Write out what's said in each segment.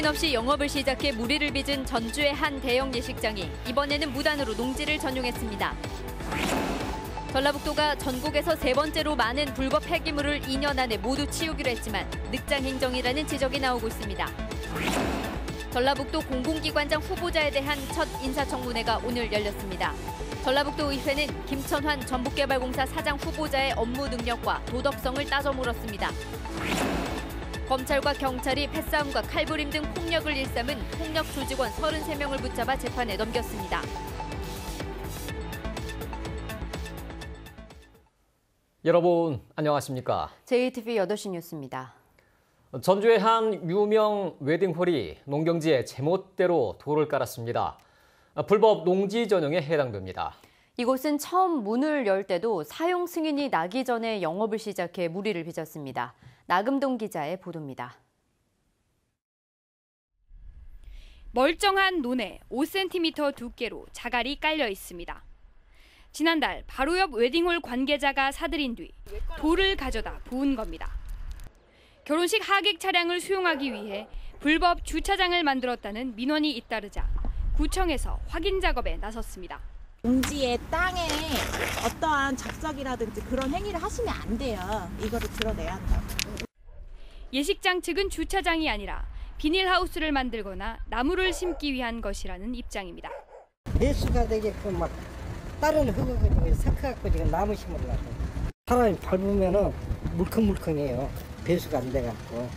정신없이 영업을 시작해 무리를 빚은 전주의 한 대형 예식장이 이번에는 무단으로 농지를 전용했습니다. 전라북도가 전국에서 세 번째로 많은 불법 폐기물을 2년 안에 모두 치우기로 했지만 늑장 행정이라는 지적이 나오고 있습니다. 전라북도 공공기관장 후보자에 대한 첫 인사청문회가 오늘 열렸습니다. 전라북도 의회는 김천환 전북개발공사 사장 후보자의 업무 능력과 도덕성을 따져 물었습니다. 검찰과 경찰이 패싸움과 칼부림 등 폭력을 일삼은 폭력 조직원 33명을 붙잡아 재판에 넘겼습니다. 여러분 안녕하십니까? JTV 8시 뉴스입니다. 전주의 한 유명 웨딩홀이 농경지에 제멋대로 돌을 깔았습니다. 불법 농지 전용에 해당됩니다. 이곳은 처음 문을 열 때도 사용 승인이 나기 전에 영업을 시작해 무리를 빚었습니다. 나금동 기자의 보도입니다. 멀쩡한 논에 5cm 두께로 자갈이 깔려 있습니다. 지난달 바로 옆 웨딩홀 관계자가 사들인 뒤 돌을 가져다 부은 겁니다. 결혼식 하객 차량을 수용하기 위해 불법 주차장을 만들었다는 민원이 잇따르자 구청에서 확인 작업에 나섰습니다. 농지의 땅에 어떠한 작석이라든지 그런 행위를 하시면 안 돼요. 이거를 드러내야 한다고. 예식장 측은 주차장이 아니라 비닐하우스를 만들거나 나무를 심기 위한 것이라는 입장입니다. 배수가 되게끔 막 다른 흙을 섞어갖고 지금 나무 심으려고. 사람이 밟으면은 물컹물컹해요. 배수가 안 돼갖고.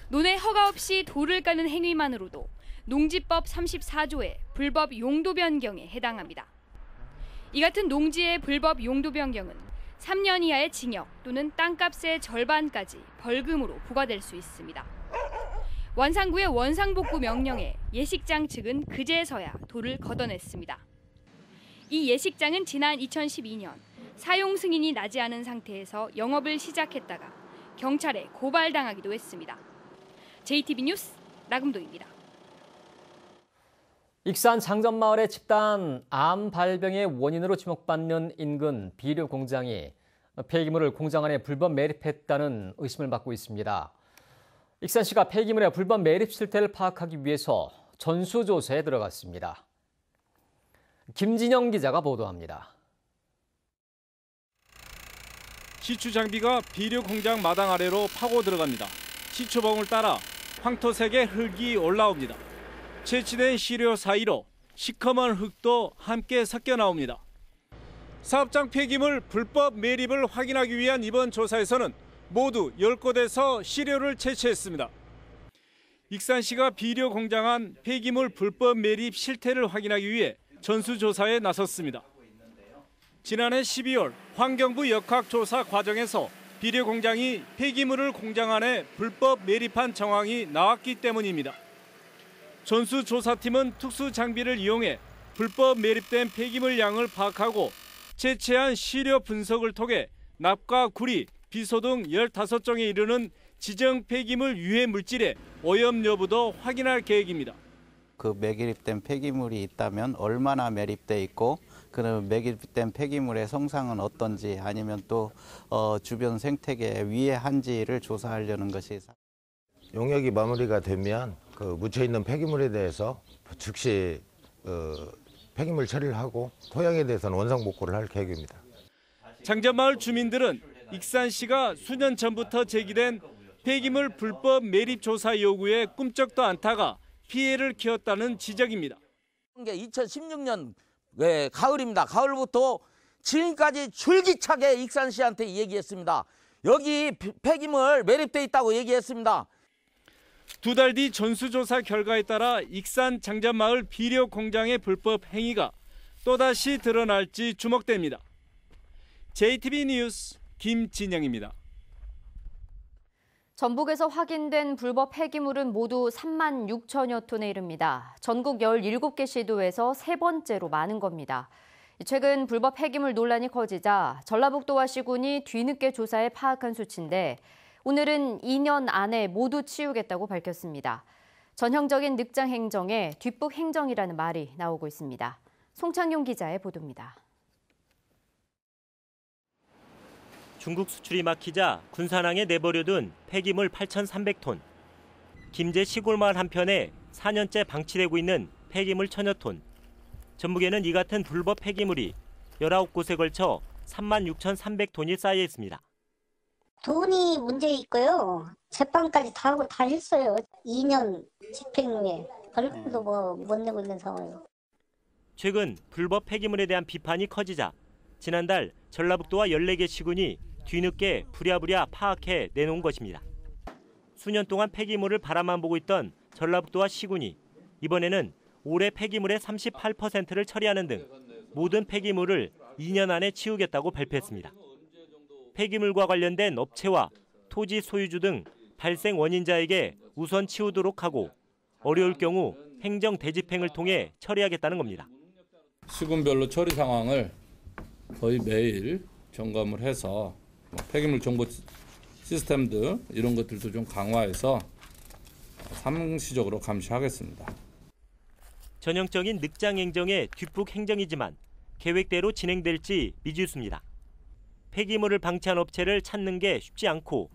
논에 허가 없이 돌을 까는 행위만으로도 농지법 34조의 불법 용도 변경에 해당합니다. 이 같은 농지의 불법 용도 변경은 3년 이하의 징역 또는 땅값의 절반까지 벌금으로 부과될 수 있습니다. 원상구의 원상복구 명령에 예식장 측은 그제서야 돌을 걷어냈습니다. 이 예식장은 지난 2012년 사용 승인이 나지 않은 상태에서 영업을 시작했다가 경찰에 고발당하기도 했습니다. JTB 뉴스 나금동입니다. 익산 장전마을의 집단 암 발병의 원인으로 지목받는 인근 비료 공장이 폐기물을 공장 안에 불법 매립했다는 의심을 받고 있습니다. 익산시가 폐기물의 불법 매립 실태를 파악하기 위해서 전수조사에 들어갔습니다. 김진영 기자가 보도합니다. 시추 장비가 비료 공장 마당 아래로 파고 들어갑니다. 시추봉을 따라 황토색의 흙이 올라옵니다. 채취된 시료 사이로 시커먼 흙도 함께 섞여 나옵니다. 사업장 폐기물 불법 매립을 확인하기 위한 이번 조사에서는 모두 10곳에서 시료를 채취했습니다. 익산시가 비료 공장 안 폐기물 불법 매립 실태를 확인하기 위해 전수조사에 나섰습니다. 지난해 12월 환경부 역학조사 과정에서 비료 공장이 폐기물을 공장 안에 불법 매립한 정황이 나왔기 때문입니다. 전수조사팀은 특수 장비를 이용해 불법 매립된 폐기물 양을 파악하고 채취한 시료 분석을 통해 납과 구리, 비소 등 15종에 이르는 지정 폐기물 유해 물질의 오염 여부도 확인할 계획입니다. 그 매립된 폐기물이 있다면 얼마나 매립돼 있고 그 매립된 폐기물의 성상은 어떤지 아니면 또 주변 생태계 위해한지를 조사하려는 것이 용역이 마무리가 되면 그 묻혀 있는 폐기물에 대해서 즉시 폐기물 처리를 하고 토양에 대해서는 원상 복구를 할 계획입니다. 장전마을 주민들은 익산시가 수년 전부터 제기된 폐기물 불법 매립 조사 요구에 꿈쩍도 않다가 피해를 키웠다는 지적입니다. 2016년 가을입니다. 가을부터 지금까지 줄기차게 익산시한테 얘기했습니다. 여기 폐기물 매립돼 있다고 얘기했습니다. 2달 뒤 전수조사 결과에 따라 익산 장전마을 비료 공장의 불법 행위가 또다시 드러날지 주목됩니다. JTB 뉴스 김진영입니다. 전북에서 확인된 불법 폐기물은 모두 3만 6천여 톤에 이릅니다. 전국 17개 시도에서 세 번째로 많은 겁니다. 최근 불법 폐기물 논란이 커지자 전라북도와 시군이 뒤늦게 조사해 파악한 수치인데 오늘은 2년 안에 모두 치우겠다고 밝혔습니다. 전형적인 늑장 행정에 뒷북 행정이라는 말이 나오고 있습니다. 송창용 기자의 보도입니다. 중국 수출이 막히자 군산항에 내버려둔 폐기물 8,300톤. 김제 시골마을 한편에 4년째 방치되고 있는 폐기물 1000여 톤. 전북에는 이 같은 불법 폐기물이 19곳에 걸쳐 36,300톤이 쌓여 있습니다. 돈이 문제 있고요. 재판까지 다 하고 다 했어요. 2년 집행유예. 벌금도 못 내고 있는 상황이에요. 최근 불법 폐기물에 대한 비판이 커지자 지난달 전라북도와 14개 시군이 뒤늦게 부랴부랴 파악해 내놓은 것입니다. 수년 동안 폐기물을 바라만 보고 있던 전라북도와 시군이 이번에는 올해 폐기물의 38%를 처리하는 등 모든 폐기물을 2년 안에 치우겠다고 발표했습니다. 폐기물과 관련된 업체와 토지 소유주 등 발생 원인자에게 우선 치우도록 하고 어려울 경우 행정 대집행을 통해 처리하겠다는 겁니다. 시군별로 처리 상황을 거의 매일 점검을 해서 폐기물 정보 시스템들 이런 것들도 좀 강화해서 상시적으로 감시하겠습니다. 전형적인 늑장 행정의 뒷북 행정이지만 계획대로 진행될지 미지수입니다. 폐기물을 방치한 업체를 찾는 게 쉽지 않고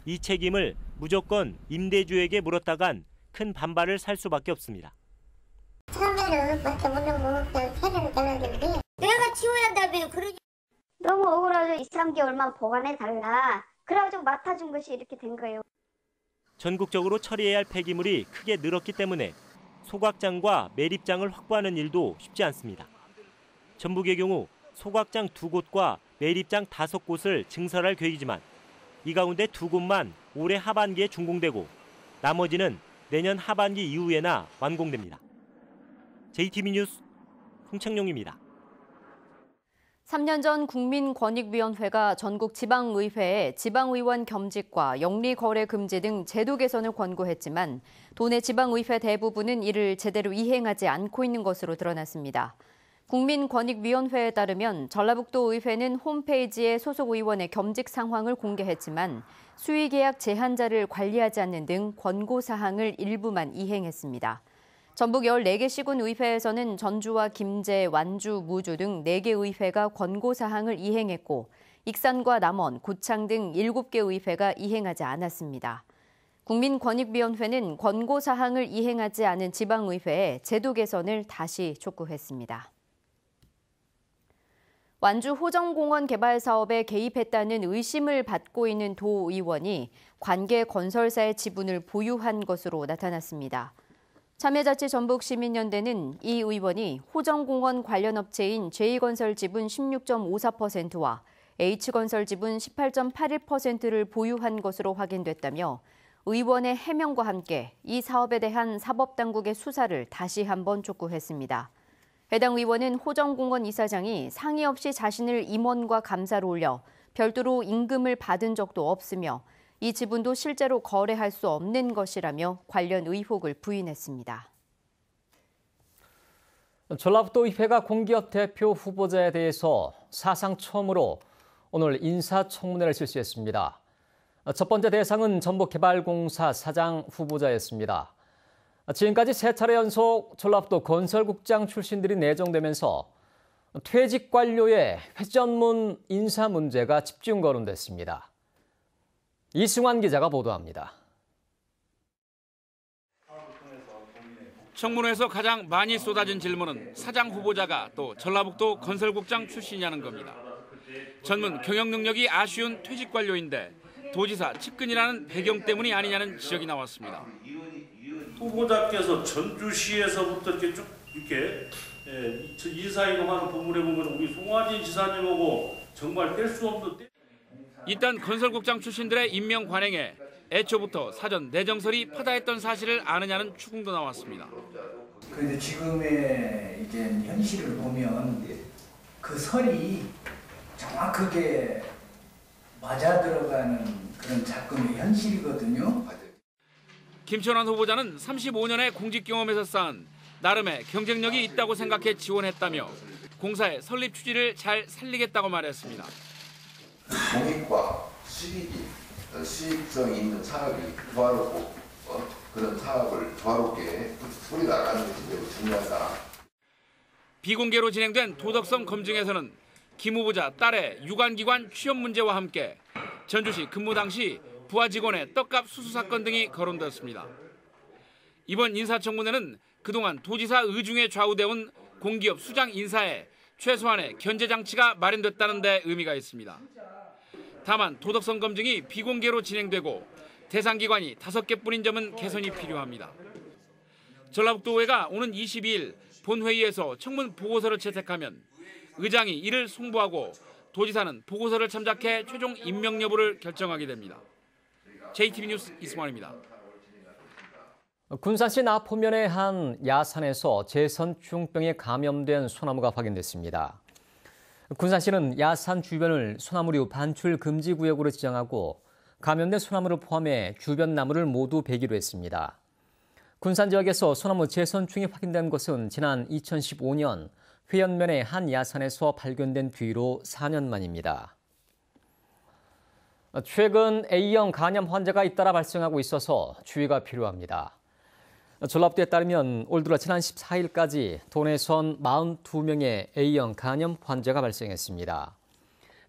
이 책임을 무조건 임대주에게 물었다간 큰 반발을 살 수밖에 없습니다. 처음에는 밖에 못 내고 그냥 세례를 달라는데 내가 치워야 한다며 그러지. 너무 억울하죠. 2-3개월만 보관해달라. 그래가지고 맡아준 것이 이렇게 된 거예요. 전국적으로 처리해야 할 폐기물이 크게 늘었기 때문에 소각장과 매립장을 확보하는 일도 쉽지 않습니다. 전북의 경우 소각장 2곳과 매립장 5곳을 증설할 계획이지만 이 가운데 2곳만 올해 하반기에 준공되고 나머지는 내년 하반기 이후에나 완공됩니다. JTB 뉴스 송창용입니다. 3년 전 국민권익위원회가 전국 지방의회에 지방의원 겸직과 영리거래 금지 등 제도 개선을 권고했지만 도내 지방의회 대부분은 이를 제대로 이행하지 않고 있는 것으로 드러났습니다. 국민권익위원회에 따르면 전라북도 의회는 홈페이지에 소속 의원의 겸직 상황을 공개했지만 수의계약 제한자를 관리하지 않는 등 권고사항을 일부만 이행했습니다. 전북 14개 시군 의회에서는 전주와 김제, 완주, 무주 등 4개 의회가 권고사항을 이행했고 익산과 남원, 고창 등 7개 의회가 이행하지 않았습니다. 국민권익위원회는 권고사항을 이행하지 않은 지방의회에 제도 개선을 다시 촉구했습니다. 완주 호정공원 개발 사업에 개입했다는 의심을 받고 있는 도 의원이 관계 건설사의 지분을 보유한 것으로 나타났습니다. 참여자치전북시민연대는 이 의원이 호정공원 관련 업체인 J건설 지분 16.54%와 H건설 지분 18.81%를 보유한 것으로 확인됐다며 의원의 해명과 함께 이 사업에 대한 사법당국의 수사를 다시 한번 촉구했습니다. 해당 의원은 호정공원 이사장이 상의 없이 자신을 임원과 감사로 올려 별도로 임금을 받은 적도 없으며 이 지분도 실제로 거래할 수 없는 것이라며 관련 의혹을 부인했습니다. 전라북도 의회가 공기업 대표 후보자에 대해서 사상 처음으로 오늘 인사청문회를 실시했습니다. 첫 번째 대상은 전북개발공사 사장 후보자였습니다. 지금까지 3차례 연속 전라북도 건설국장 출신들이 내정되면서 퇴직 관료의 회전문 인사 문제가 집중 거론됐습니다. 이승환 기자가 보도합니다. 청문회에서 가장 많이 쏟아진 질문은 사장 후보자가 또 전라북도 건설국장 출신이냐는 겁니다. 전문 경영 능력이 아쉬운 퇴직 관료인데 도지사 측근이라는 배경 때문이 아니냐는 지적이 나왔습니다. 후보자께서 전주시에서부터 이렇게 쭉 이렇게 인사이동하는 부분에 보면 우리 송화진 지사님하고 정말 뗄 수 없는 일단 건설국장 출신들의 임명 관행에 애초부터 사전 내정설이 파다했던 사실을 아느냐는 추궁도 나왔습니다. 그런데 지금의 이제 현실을 보면 그 설이 정확하게 맞아 들어가는 그런 작금의 현실이거든요. 김천환 후보자는 35년의 공직 경험에서 쌓은 나름의 경쟁력이 있다고 생각해 지원했다며 공사의 설립 취지를 잘 살리겠다고 말했습니다. 공익과 수익이 수익성이 있는 사업이 조화롭고 그런 사업을 조화롭게 풀이 나가는 것이 매우 중요하다. 비공개로 진행된 도덕성 검증에서는 김 후보자 딸의 유관기관 취업 문제와 함께 전주시 근무 당시 부하 직원의 떡값 수수 사건 등이 거론되었습니다. 이번 인사청문회는 그동안 도지사 의중에 좌우되어 공기업 수장 인사에 최소한의 견제 장치가 마련됐다는 데 의미가 있습니다. 다만 도덕성 검증이 비공개로 진행되고 대상 기관이 5개뿐인 점은 개선이 필요합니다. 전라북도의회가 오는 22일 본회의에서 청문 보고서를 채택하면 의장이 이를 송부하고 도지사는 보고서를 참작해 최종 임명 여부를 결정하게 됩니다. JTB 뉴스 이승환입니다. 군산시 나포면의 한 야산에서 제선충병에 감염된 소나무가 확인됐습니다. 군산시는 야산 주변을 소나무류 반출 금지 구역으로 지정하고 감염된 소나무를 포함해 주변 나무를 모두 베기로 했습니다. 군산 지역에서 소나무 제선충이 확인된 것은 지난 2015년 회연면의 한 야산에서 발견된 뒤로 4년 만입니다. 최근 A형 간염 환자가 잇따라 발생하고 있어서 주의가 필요합니다. 전라북도에 따르면 올 들어 지난 14일까지 도내선 42명의 A형 간염 환자가 발생했습니다.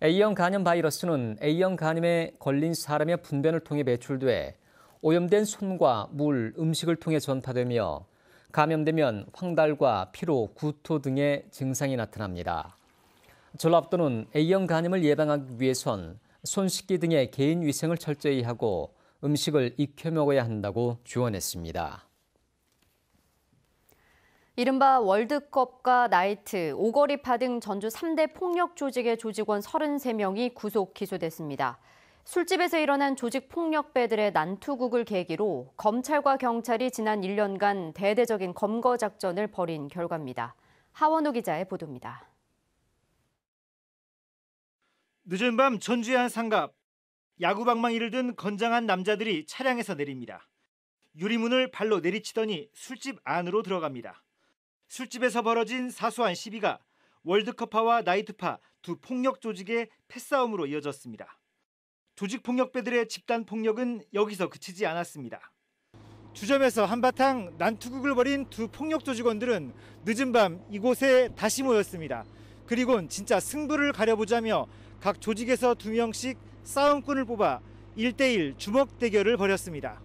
A형 간염 바이러스는 A형 간염에 걸린 사람의 분변을 통해 배출돼 오염된 손과 물, 음식을 통해 전파되며 감염되면 황달과 피로, 구토 등의 증상이 나타납니다. 전라북도는 A형 간염을 예방하기 위해선 손 씻기 등의 개인 위생을 철저히 하고 음식을 익혀 먹어야 한다고 주원했습니다. 이른바 월드컵과 나이트, 오거리파 등 전주 3대 폭력 조직의 조직원 33명이 구속 기소됐습니다. 술집에서 일어난 조직 폭력배들의 난투극을 계기로 검찰과 경찰이 지난 1년간 대대적인 검거 작전을 벌인 결과입니다. 하원우 기자의 보도입니다. 늦은 밤 전주의 한 상갑, 야구방망이를 든 건장한 남자들이 차량에서 내립니다. 유리문을 발로 내리치더니 술집 안으로 들어갑니다. 술집에서 벌어진 사소한 시비가 월드컵파와 나이트파 두 폭력 조직의 패싸움으로 이어졌습니다. 조직 폭력배들의 집단 폭력은 여기서 그치지 않았습니다. 주점에서 한바탕 난투극을 벌인 두 폭력 조직원들은 늦은 밤 이곳에 다시 모였습니다. 그리곤 진짜 승부를 가려보자며 각 조직에서 2명씩 싸움꾼을 뽑아 1대1 주먹 대결을 벌였습니다.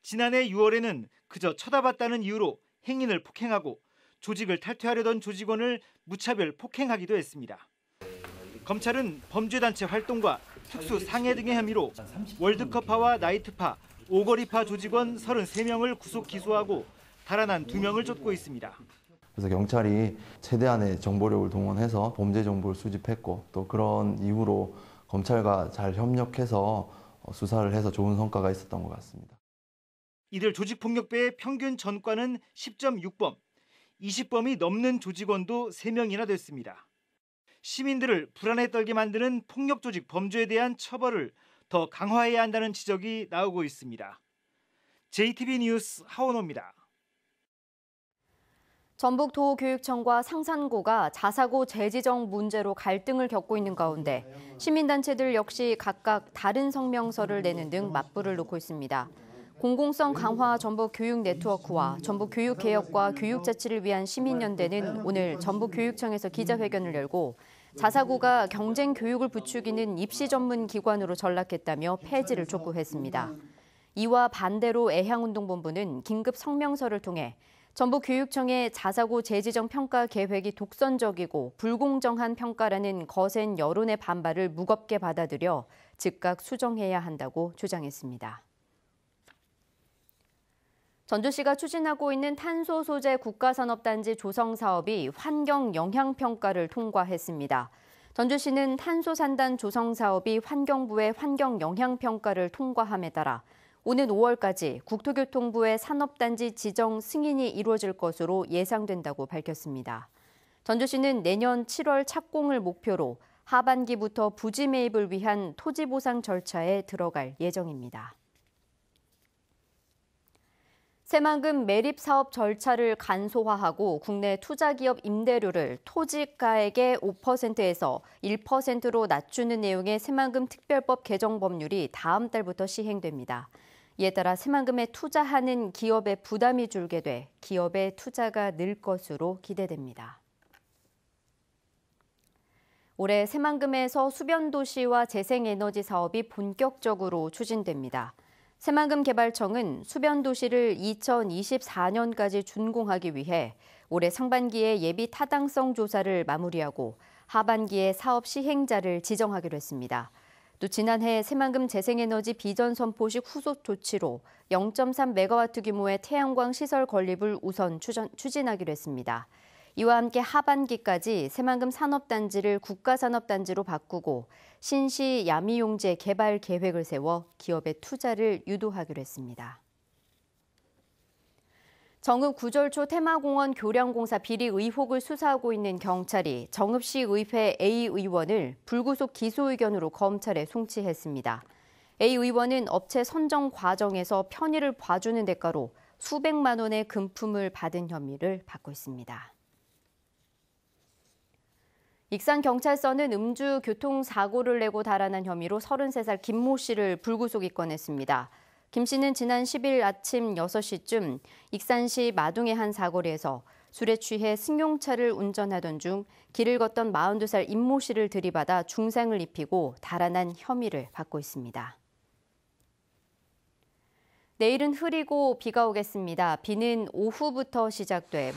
지난해 6월에는 그저 쳐다봤다는 이유로 행인을 폭행하고 조직을 탈퇴하려던 조직원을 무차별 폭행하기도 했습니다. 검찰은 범죄단체 활동과 특수 상해 등의 혐의로 월드컵파와 나이트파, 오거리파 조직원 33명을 구속 기소하고 달아난 2명을 쫓고 있습니다. 그래서 경찰이 최대한의 정보력을 동원해서 범죄 정보를 수집했고 또 그런 이후로 검찰과 잘 협력해서 수사를 해서 좋은 성과가 있었던 것 같습니다. 이들 조직폭력배의 평균 전과는 10.6범, 20범이 넘는 조직원도 3명이나 됐습니다. 시민들을 불안에 떨게 만드는 폭력조직 범죄에 대한 처벌을 더 강화해야 한다는 지적이 나오고 있습니다. JTB 뉴스 하원호입니다. 전북도교육청과 상산고가 자사고 재지정 문제로 갈등을 겪고 있는 가운데 시민단체들 역시 각각 다른 성명서를 내는 등 맞불을 놓고 있습니다. 공공성 강화 전북교육네트워크와 전북교육개혁과 교육자치를 위한 시민연대는 오늘 전북교육청에서 기자회견을 열고 자사고가 경쟁 교육을 부추기는 입시 전문 기관으로 전락했다며 폐지를 촉구했습니다. 이와 반대로 애향운동본부는 긴급 성명서를 통해 전북교육청의 자사고 재지정 평가 계획이 독선적이고 불공정한 평가라는 거센 여론의 반발을 무겁게 받아들여 즉각 수정해야 한다고 주장했습니다. 전주시가 추진하고 있는 탄소 소재 국가산업단지 조성 사업이 환경 영향 평가를 통과했습니다. 전주시는 탄소 산단 조성 사업이 환경부의 환경 영향 평가를 통과함에 따라 오는 5월까지 국토교통부의 산업단지 지정 승인이 이루어질 것으로 예상된다고 밝혔습니다. 전주시는 내년 7월 착공을 목표로 하반기부터 부지 매입을 위한 토지 보상 절차에 들어갈 예정입니다. 새만금 매립 사업 절차를 간소화하고 국내 투자기업 임대료를 토지가액의 5%에서 1%로 낮추는 내용의 새만금 특별법 개정 법률이 다음 달부터 시행됩니다. 이에 따라 새만금에 투자하는 기업의 부담이 줄게 돼 기업의 투자가 늘 것으로 기대됩니다. 올해 새만금에서 수변도시와 재생에너지 사업이 본격적으로 추진됩니다. 새만금개발청은 수변도시를 2024년까지 준공하기 위해 올해 상반기에 예비 타당성 조사를 마무리하고 하반기에 사업 시행자를 지정하기로 했습니다. 또 지난해 새만금 재생에너지 비전 선포식 후속 조치로 0.3메가와트 규모의 태양광 시설 건립을 우선 추진하기로 했습니다. 이와 함께 하반기까지 새만금 산업단지를 국가산업단지로 바꾸고 신시 야미용제 개발 계획을 세워 기업의 투자를 유도하기로 했습니다. 정읍 구절초 테마공원 교량공사 비리 의혹을 수사하고 있는 경찰이 정읍시 의회 A 의원을 불구속 기소 의견으로 검찰에 송치했습니다. A 의원은 업체 선정 과정에서 편의를 봐주는 대가로 수백만 원의 금품을 받은 혐의를 받고 있습니다. 익산경찰서는 음주 교통사고를 내고 달아난 혐의로 33살 김모 씨를 불구속 입건했습니다. 김 씨는 지난 10일 아침 6시쯤 익산시 마둥의 한 사거리에서 술에 취해 승용차를 운전하던 중 길을 걷던 42살 임모 씨를 들이받아 중상을 입히고 달아난 혐의를 받고 있습니다. 내일은 흐리고 비가 오겠습니다. 비는 오후부터 시작돼